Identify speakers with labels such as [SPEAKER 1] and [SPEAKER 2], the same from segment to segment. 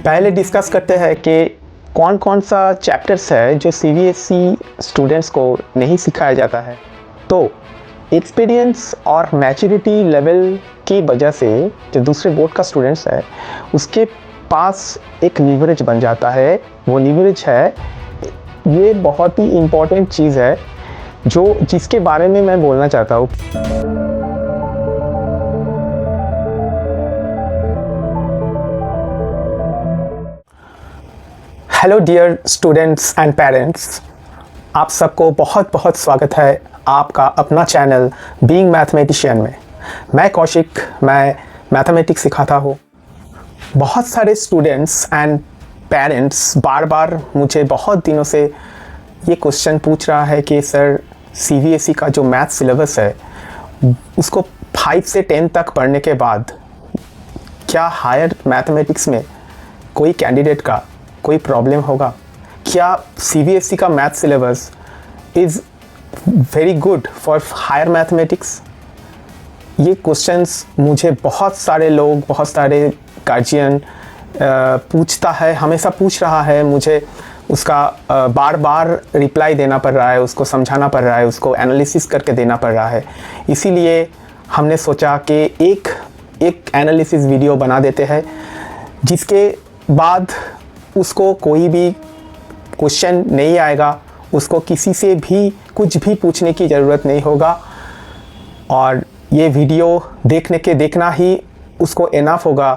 [SPEAKER 1] पहले डिस्कस करते हैं कि कौन कौन सा चैप्टर्स है जो सीबीएसई स्टूडेंट्स को नहीं सिखाया जाता है। तो एक्सपीरियंस और मैच्योरिटी लेवल की वजह से जो दूसरे बोर्ड का स्टूडेंट्स है उसके पास एक लीवरेज बन जाता है। वो लीवरेज है, ये बहुत ही इम्पोर्टेंट चीज़ है जिसके बारे में मैं बोलना चाहता हूँ। Hello dear students and parents, आप सबको बहुत बहुत स्वागत है आपका अपना चैनल बीइंग मैथमेटिशियन में। मैं कौशिक, मैं मैथमेटिक्स सिखाता हूँ। बहुत सारे स्टूडेंट्स एंड पेरेंट्स बार बार मुझे बहुत दिनों से ये क्वेश्चन पूछ रहा है कि सर सीबीएसई का जो मैथ सिलेबस है उसको 5 से 10 तक पढ़ने के बाद क्या हायर मैथमेटिक्स में कोई कैंडिडेट का कोई प्रॉब्लम होगा? क्या सीबीएसई का math syllabus is very good for higher mathematics? ये क्वेश्चंस मुझे बहुत सारे लोग, बहुत सारे गार्जियन पूछता है, हमेशा पूछ रहा है। मुझे उसका बार बार रिप्लाई देना पड़ रहा है, उसको समझाना पड़ रहा है, उसको एनालिसिस करके देना पड़ रहा है। इसीलिए हमने सोचा कि एक एनालिसिस वीडियो बना देते हैं जिसके बाद उसको कोई भी क्वेश्चन नहीं आएगा, उसको किसी से भी कुछ भी पूछने की ज़रूरत नहीं होगा और ये वीडियो देखना ही उसको इनफ होगा।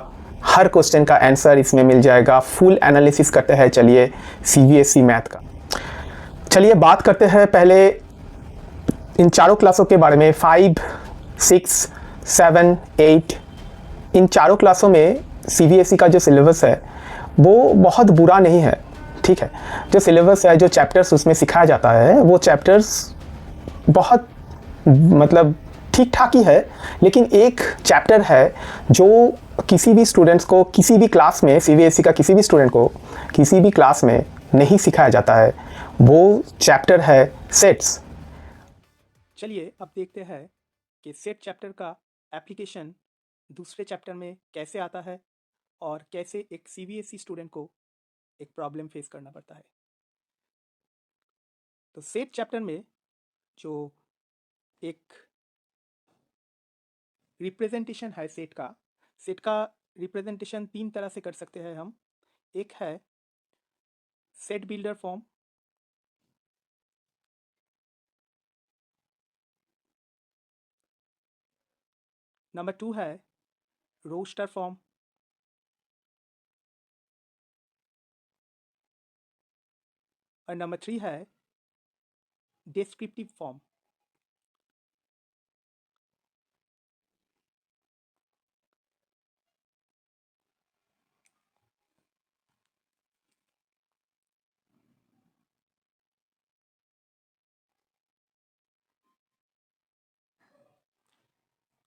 [SPEAKER 1] हर क्वेश्चन का आंसर इसमें मिल जाएगा। फुल एनालिसिस करते हैं चलिए सीबीएसई मैथ का। चलिए बात करते हैं पहले इन चारों क्लासों के बारे में। 5, 6, 7, 8 इन चारों क्लासों में सीबीएसई का जो सिलेबस है वो बहुत बुरा नहीं है, ठीक है। जो सिलेबस है, जो चैप्टर्स उसमें सिखाया जाता है वो चैप्टर्स बहुत मतलब ठीक ठाक ही है। लेकिन एक चैप्टर है जो किसी भी स्टूडेंट्स को किसी भी क्लास में, सीबीएसई का किसी भी स्टूडेंट को किसी भी क्लास में नहीं सिखाया जाता है। वो चैप्टर है सेट्स।
[SPEAKER 2] चलिए अब देखते हैं कि सेट चैप्टर का एप्लीकेशन दूसरे चैप्टर में कैसे आता है और कैसे एक सीबीएसई स्टूडेंट को एक प्रॉब्लम फेस करना पड़ता है। तो सेट चैप्टर में जो एक रिप्रेजेंटेशन है सेट का रिप्रेजेंटेशन 3 तरह से कर सकते हैं हम। एक है सेट बिल्डर फॉर्म, नंबर 2 है रोस्टर फॉर्म, और नंबर 3 है डिस्क्रिप्टिव फॉर्म।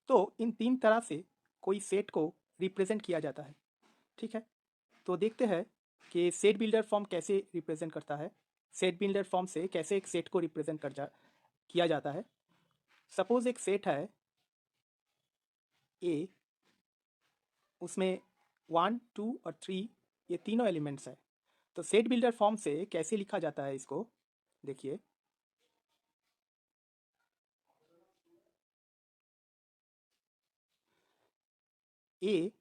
[SPEAKER 2] तो इन 3 तरह से कोई सेट को रिप्रेजेंट किया जाता है, ठीक है। तो देखते हैं कि सेट बिल्डर फॉर्म कैसे रिप्रेजेंट करता है। सेट बिल्डर फॉर्म से कैसे एक सेट को रिप्रेजेंट किया जाता है। सपोज एक सेट है ए, उसमें 1, 2 और 3 ये तीनों एलिमेंट्स है। तो सेट बिल्डर फॉर्म से कैसे लिखा जाता है इसको देखिए। A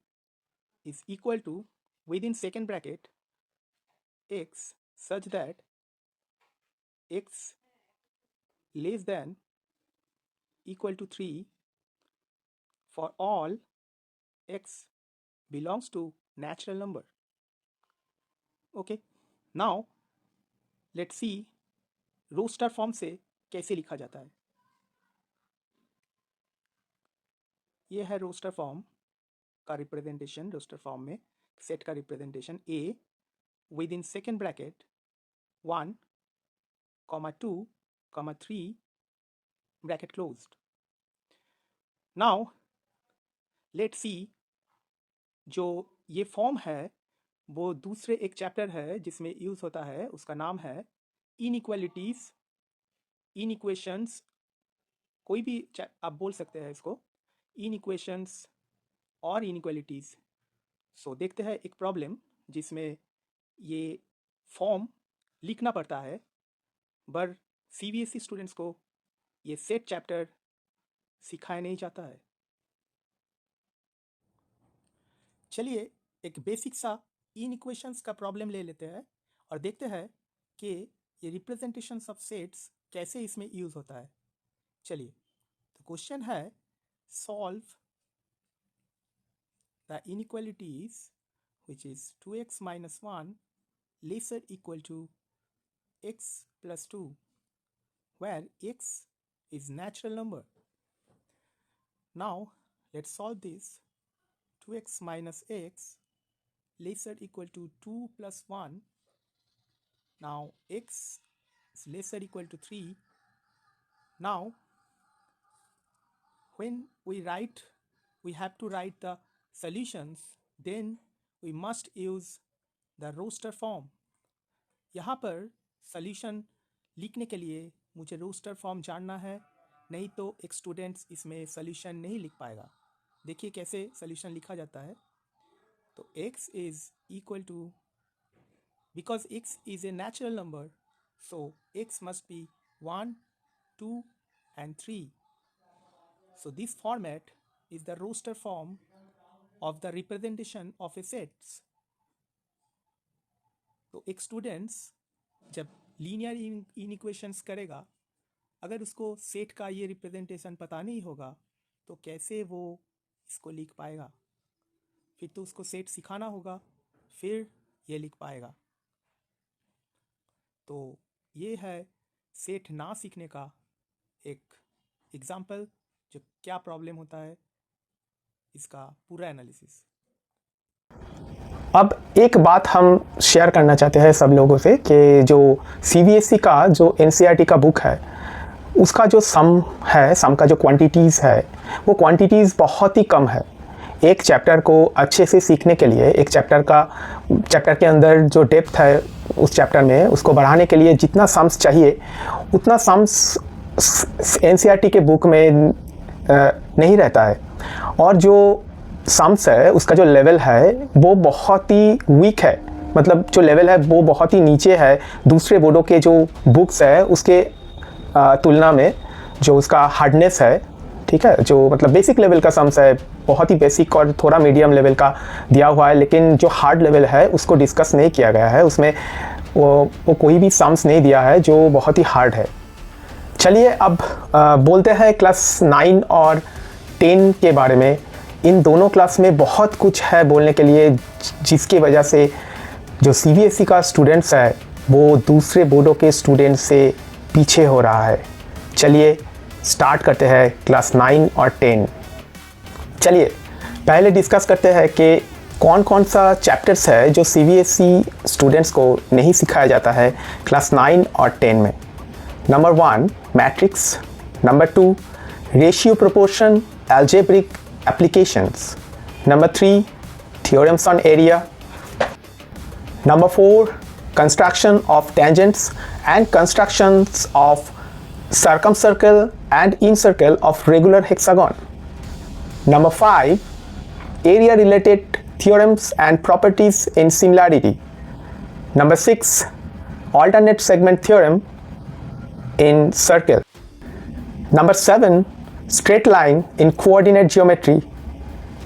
[SPEAKER 2] is equal to with in second bracket x such that x less than equal to 3 for all x belongs to natural number. Okay, now let's see roster form से कैसे लिखा जाता है। ये है रोस्टर फॉर्म का representation. Roster form में set का representation A with in second bracket 1, 2, 3 bracket closed. Now let's see जो ये फॉर्म है वो दूसरे एक चैप्टर है जिसमें यूज़ होता है, उसका नाम है इनइक्वालिटीज़, इनइक्वेशंस, कोई भी आप बोल सकते हैं इसको, इनइक्वेशंस और इनइक्वालिटीज़। सो देखते हैं एक प्रॉब्लम जिसमें ये फॉर्म लिखना पड़ता है, पर सीबीएसई स्टूडेंट्स को ये सेट चैप्टर सिखाया नहीं जाता है। चलिए एक बेसिक सा इनइक्वेशंस का प्रॉब्लम ले लेते हैं और देखते हैं कि ये रिप्रेजेंटेशंस ऑफ सेट्स कैसे इसमें यूज़ होता है। चलिए, तो क्वेश्चन है solve the inequalities which is 2x minus 1 lesser equal to x plus 2 where x is natural number. Now let's solve this. 2x minus x lesser equal to 2 plus 1. Now x is lesser equal to 3. Now when we have to write the solutions, then we must use the roster form. यहाँ पर solution लिखने के लिए मुझे roster form जानना है, नहीं तो एक स्टूडेंट्स इसमें सॉल्यूशन नहीं लिख पाएगा। देखिए कैसे सॉल्यूशन लिखा जाता है। तो x is equal to, because x is a natural number, so x must be 1, 2 and 3. So this format is the roster form of the representation of a sets. तो एक स्टूडेंट्स जब लीनियर इनइक्वेशंस करेगा, अगर उसको सेट का ये representation पता नहीं होगा तो कैसे वो इसको लिख पाएगा। फिर तो उसको सेट सिखाना होगा, फिर ये लिख पाएगा। तो ये है सेट ना सीखने का एक एग्जाम्पल, जो क्या प्रॉब्लम होता है, इसका पूरा एनालिसिस।
[SPEAKER 1] अब एक बात हम शेयर करना चाहते हैं सब लोगों से कि जो सीबीएसई का जो एनसीईआरटी का बुक है, उसका जो सम का जो क्वांटिटीज़ है, वो क्वांटिटीज़ बहुत ही कम है। एक चैप्टर को अच्छे से सीखने के लिए, एक चैप्टर के अंदर जो डेप्थ है उस चैप्टर में, उसको बढ़ाने के लिए जितना सम्स चाहिए उतना सम्स एनसीईआरटी के बुक में नहीं रहता है। और जो सम्स है उसका जो लेवल है वो बहुत ही वीक है, मतलब जो लेवल है वो बहुत ही नीचे है दूसरे बोर्डों के जो बुक्स है उसके तुलना में। जो उसका हार्डनेस है, ठीक है, जो मतलब बेसिक लेवल का सम्स है, बहुत ही बेसिक और थोड़ा मीडियम लेवल का दिया हुआ है, लेकिन जो हार्ड लेवल है उसको डिस्कस नहीं किया गया है। उसमें वो कोई भी सम्स नहीं दिया है जो बहुत ही हार्ड है। चलिए अब बोलते हैं क्लास 9 और 10 के बारे में। इन दोनों क्लास में बहुत कुछ है बोलने के लिए, जिसकी वजह से जो सीबीएसई का स्टूडेंट्स है वो दूसरे बोर्डों के स्टूडेंट्स से पीछे हो रहा है। चलिए स्टार्ट करते हैं क्लास 9 और 10। चलिए पहले डिस्कस करते हैं कि कौन कौन सा चैप्टर्स है जो सीबीएसई स्टूडेंट्स को नहीं सिखाया जाता है क्लास 9 और 10 में। Number 1 matrix, number 2 ratio proportion algebraic applications, number 3 theorems on area, number 4 construction of tangents and constructions of circumcircle and incircle of regular hexagon, number 5 area related theorems and properties in similarity, number 6 alternate segment theorem in circle, number 7 straight line in coordinate geometry,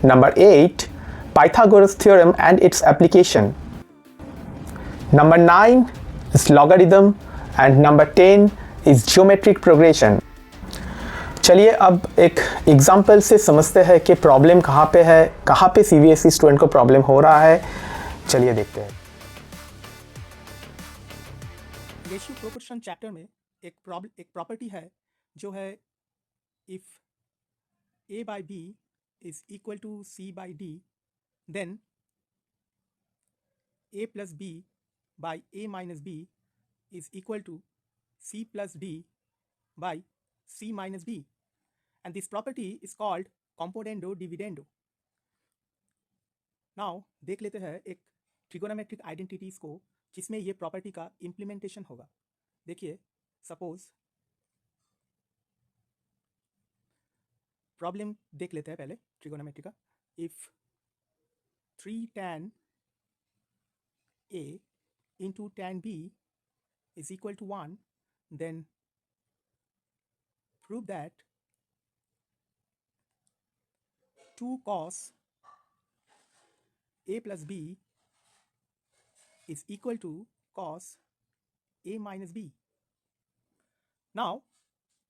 [SPEAKER 1] number 8 Pythagoras theorem and its application, number 9 is logarithm and number 10 is geometric progression. चलिए अब एक example से समझते हैं कि problem कहाँ पे है, कहाँ पे सीबीएसई स्टूडेंट को प्रॉब्लम हो रहा है। चलिए देखते हैं।
[SPEAKER 2] रेशियो प्रोपोर्शन चैप्टर में एक प्रॉपर्टी है जो है if a by b is equal to c by d, then a plus b by a minus b is equal to c plus d by c minus b, and this property is called componendo dividendo. Now देख लेते हैं एक trigonometric identities को जिसमें ये property का implementation होगा। देखिए सपोज प्रॉब्लम देख लेते हैं पहले ट्रिगोनोमेट्री का। If 3 tan A into tan B is equal to 1, then prove that 2 cos A plus B is equal to cos A minus B. Now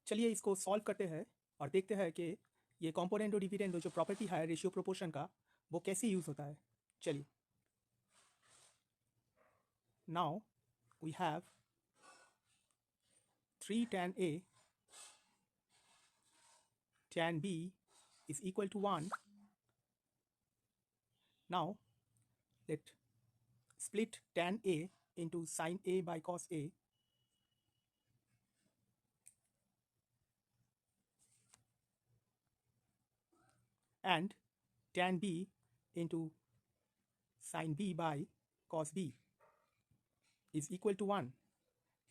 [SPEAKER 2] चलिए इसको सॉल्व करते हैं और देखते हैं कि ये कॉम्पोनेंट और डिविडेंड जो प्रॉपर्टी है रेशियो प्रोपोर्शन का वो कैसे यूज़ होता है. चलिए now we have 3 tan A tan B is equal to 1. Now let split tan A into sin A by cos A. And tan B into sin B by cos B is equal to 1.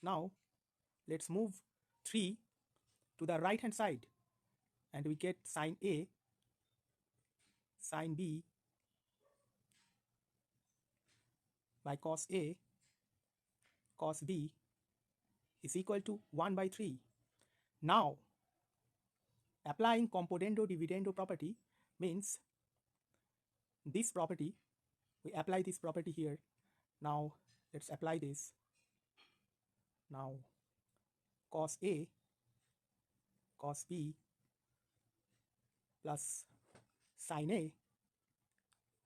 [SPEAKER 2] Now let's move 3 to the right hand side and we get sin A sin B by cos A cos B is equal to 1 by 3. Now applying componendo dividendo property means this property, we apply this property here. Now let's apply this. Now cos A cos B plus sin A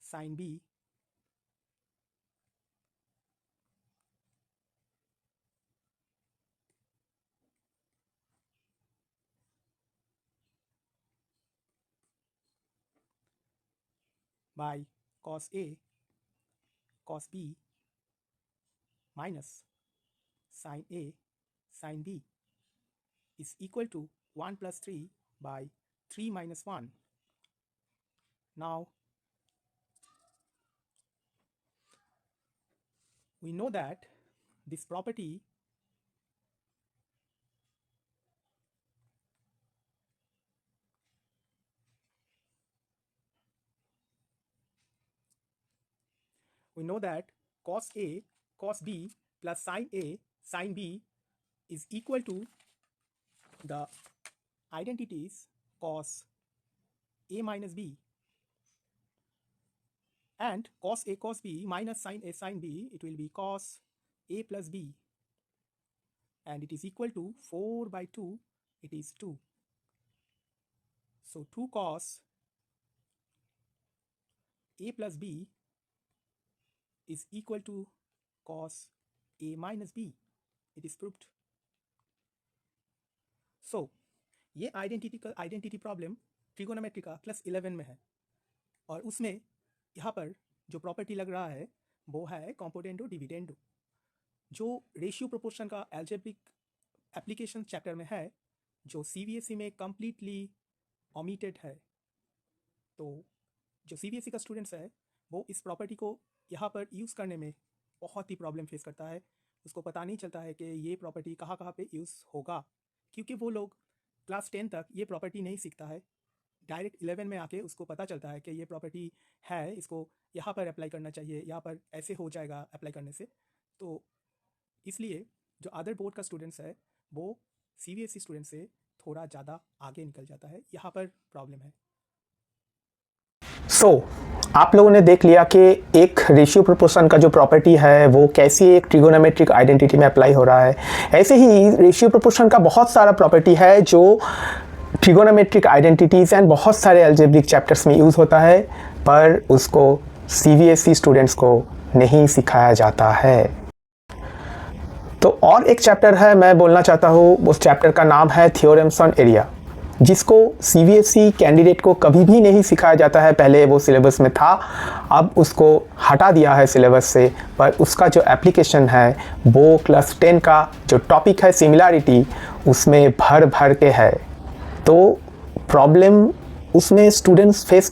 [SPEAKER 2] sin B by cos A cos B minus sin A sin B is equal to 1 plus 3 by 3 minus 1. Now we know that this property cos A cos B plus sin A sin B is equal to the identities cos A minus B, and cos A cos B minus sin A sin B, it will be cos A plus B, and it is equal to 4 by 2, it is 2. So 2 cos A plus B is equal to cos A minus B. It is proved. So ये identity problem trigonometry का class 11 में है और उसमें यहाँ पर जो property लग रहा है वो है कॉम्पोनेंटो डिविडेंडो, जो रेशियो प्रोपोर्शन का एल्जेब्रिक एप्लीकेशन चैप्टर में है, जो CBSE में कम्प्लीटली ओमिटेड है. तो जो CBSE का स्टूडेंट्स है वो इस प्रॉपर्टी को यहाँ पर यूज़ करने में बहुत ही प्रॉब्लम फेस करता है. उसको पता नहीं चलता है कि ये प्रॉपर्टी कहाँ कहाँ पे यूज़ होगा, क्योंकि वो लोग क्लास 10 तक ये प्रॉपर्टी नहीं सीखता है. डायरेक्ट 11 में आके उसको पता चलता है कि ये प्रॉपर्टी है, इसको यहाँ पर अप्लाई करना चाहिए, यहाँ पर ऐसे हो जाएगा अप्लाई करने से. तो इसलिए जो अदर बोर्ड का स्टूडेंट्स है वो CBSE स्टूडेंट से थोड़ा ज़्यादा आगे निकल जाता है. यहाँ पर प्रॉब्लम है.
[SPEAKER 1] आप लोगों ने देख लिया कि एक रेशियो प्रोपोर्शन का जो प्रॉपर्टी है वो कैसे एक ट्रिगोनोमेट्रिक आइडेंटिटी में अप्लाई हो रहा है. ऐसे ही रेशियो प्रोपोर्शन का बहुत सारा प्रॉपर्टी है जो ट्रिगोनोमेट्रिक आइडेंटिटीज़ एंड बहुत सारे अलजेब्रिक चैप्टर्स में यूज़ होता है, पर उसको CBSE स्टूडेंट्स को नहीं सिखाया जाता है. तो और एक चैप्टर है, मैं बोलना चाहता हूँ, उस चैप्टर का नाम है थ्योरम्स ऑन एरिया, जिसको CBSE कैंडिडेट को कभी भी नहीं सिखाया जाता है. पहले वो सिलेबस में था, अब उसको हटा दिया है सिलेबस से, पर उसका जो एप्लीकेशन है वो क्लास 10 का जो टॉपिक है सिमिलैरिटी, उसमें भर भर के है. तो प्रॉब्लम उसमें स्टूडेंट्स फेस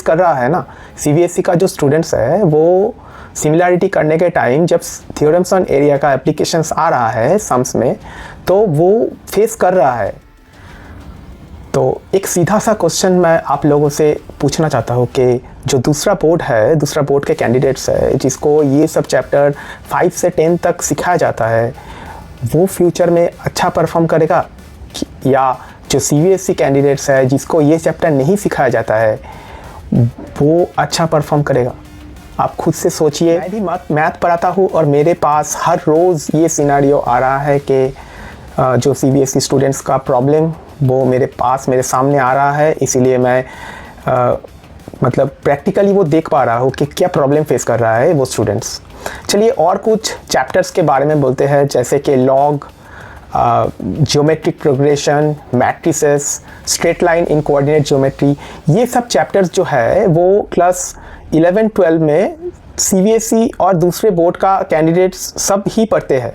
[SPEAKER 1] कर रहा है ना. CBSE का जो स्टूडेंट्स है वो सिमिलैरिटी करने के टाइम जब थ्योरम्स ऑन एरिया का एप्लीकेशंस आ रहा है सम्स में, तो वो फेस कर रहा है. तो एक सीधा सा क्वेश्चन मैं आप लोगों से पूछना चाहता हूँ कि जो दूसरा बोर्ड है, दूसरा बोर्ड के कैंडिडेट्स है जिसको ये सब चैप्टर 5 से 10 तक सिखाया जाता है, वो फ्यूचर में अच्छा परफॉर्म करेगा, या जो CBSE कैंडिडेट्स है जिसको ये चैप्टर नहीं सिखाया जाता है वो अच्छा परफॉर्म करेगा? आप खुद से सोचिए। मैं भी मैथ पढ़ाता हूँ और मेरे पास हर रोज़ ये सिनेरियो आ रहा है कि जो CBSE स्टूडेंट्स का प्रॉब्लम वो मेरे सामने आ रहा है, इसीलिए मैं मतलब प्रैक्टिकली वो देख पा रहा हूँ कि क्या प्रॉब्लम फेस कर रहा है वो स्टूडेंट्स। चलिए और कुछ चैप्टर्स के बारे में बोलते हैं, जैसे कि log, geometric progression, matrices, straight line in coordinate geometry. ये सब चैप्टर्स जो है वो क्लास 11-12 में CBSE और दूसरे बोर्ड का कैंडिडेट्स सब ही पढ़ते हैं,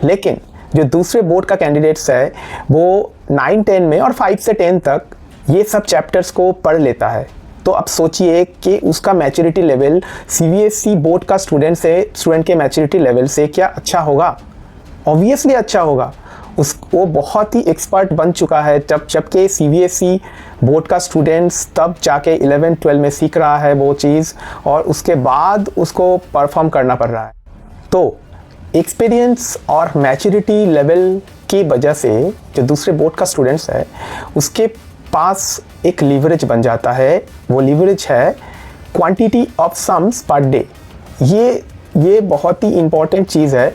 [SPEAKER 1] लेकिन जो दूसरे बोर्ड का कैंडिडेट्स है वो 9-10 में और 5 से 10 तक ये सब चैप्टर्स को पढ़ लेता है। तो अब सोचिए कि उसका मैच्योरिटी लेवल CBSE बोर्ड का स्टूडेंट के मैच्योरिटी लेवल से क्या अच्छा होगा? ऑब्वियसली अच्छा होगा। वो बहुत ही एक्सपर्ट बन चुका है, जबकि CBSE बोर्ड का स्टूडेंट्स तब जाके 11-12 में सीख रहा है वो चीज़, और उसके बाद उसको परफॉर्म करना पड़ रहा है। तो एक्सपीरियंस और मैच्योरिटी लेवल की वजह से जो दूसरे बोर्ड का स्टूडेंट्स है उसके पास एक लीवरेज बन जाता है। वो लीवरेज है quantity of sums per day. ये बहुत ही इम्पॉर्टेंट चीज़ है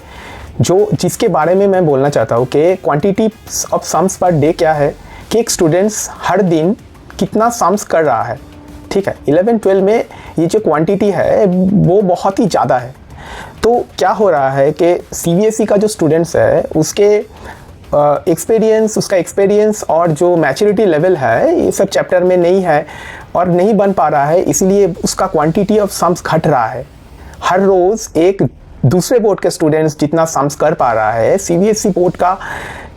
[SPEAKER 1] जिसके बारे में मैं बोलना चाहता हूँ कि quantity of sums per day क्या है, कि एक स्टूडेंट्स हर दिन कितना सम्स कर रहा है। ठीक है, 11-12 में ये जो क्वांटिटी है वो बहुत ही ज़्यादा है। तो क्या हो रहा है कि CBSE का जो स्टूडेंट्स है उसके उसका एक्सपीरियंस और जो मैच्योरिटी लेवल है ये सब चैप्टर में नहीं है और नहीं बन पा रहा है, इसीलिए उसका क्वांटिटी ऑफ सम्स घट रहा है। हर रोज़ एक दूसरे बोर्ड के स्टूडेंट्स जितना सम्स कर पा रहा है, CBSE बोर्ड का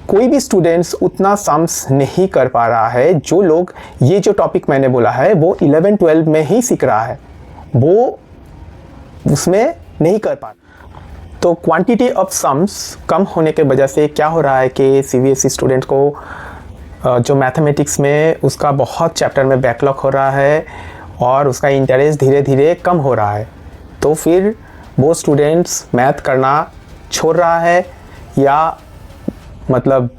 [SPEAKER 1] कोई भी स्टूडेंट्स उतना सम्स नहीं कर पा रहा है। जो लोग ये जो टॉपिक मैंने बोला है वो 11-12 में ही सीख रहा है, वो उसमें नहीं कर पा रहा। तो क्वांटिटी ऑफ सम्स कम होने के वजह से क्या हो रहा है कि CBSE स्टूडेंट को जो मैथमेटिक्स में उसका बहुत चैप्टर में बैकलॉग हो रहा है और उसका इंटरेस्ट धीरे धीरे कम हो रहा है। तो फिर वो स्टूडेंट्स मैथ करना छोड़ रहा है, या मतलब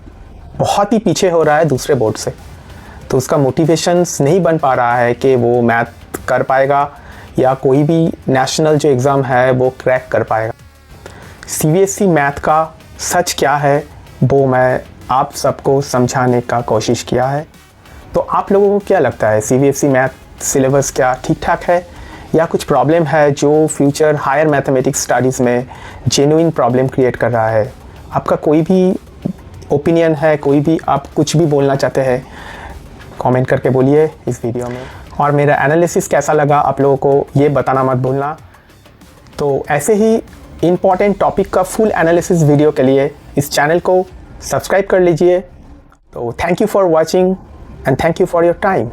[SPEAKER 1] बहुत ही पीछे हो रहा है दूसरे बोर्ड से। तो उसका मोटिवेशंस नहीं बन पा रहा है कि वो मैथ कर पाएगा या कोई भी नेशनल जो एग्ज़ाम है वो क्रैक कर पाएगा। CBSE मैथ का सच क्या है वो मैं आप सबको समझाने का कोशिश किया है। तो आप लोगों को क्या लगता है, CBSE मैथ सिलेबस क्या ठीक ठाक है या कुछ प्रॉब्लम है जो फ्यूचर हायर मैथमेटिक्स स्टडीज़ में जेन्युइन प्रॉब्लम क्रिएट कर रहा है? आपका कोई भी ओपिनियन है, कोई भी आप कुछ भी बोलना चाहते हैं, कमेंट करके बोलिए इस वीडियो में। और मेरा एनालिसिस कैसा लगा आप लोगों को ये बताना मत भूलना। तो ऐसे ही इम्पॉर्टेंट टॉपिक का फुल एनालिसिस वीडियो के लिए इस चैनल को सब्सक्राइब कर लीजिए। तो thank you for watching and thank you for your time.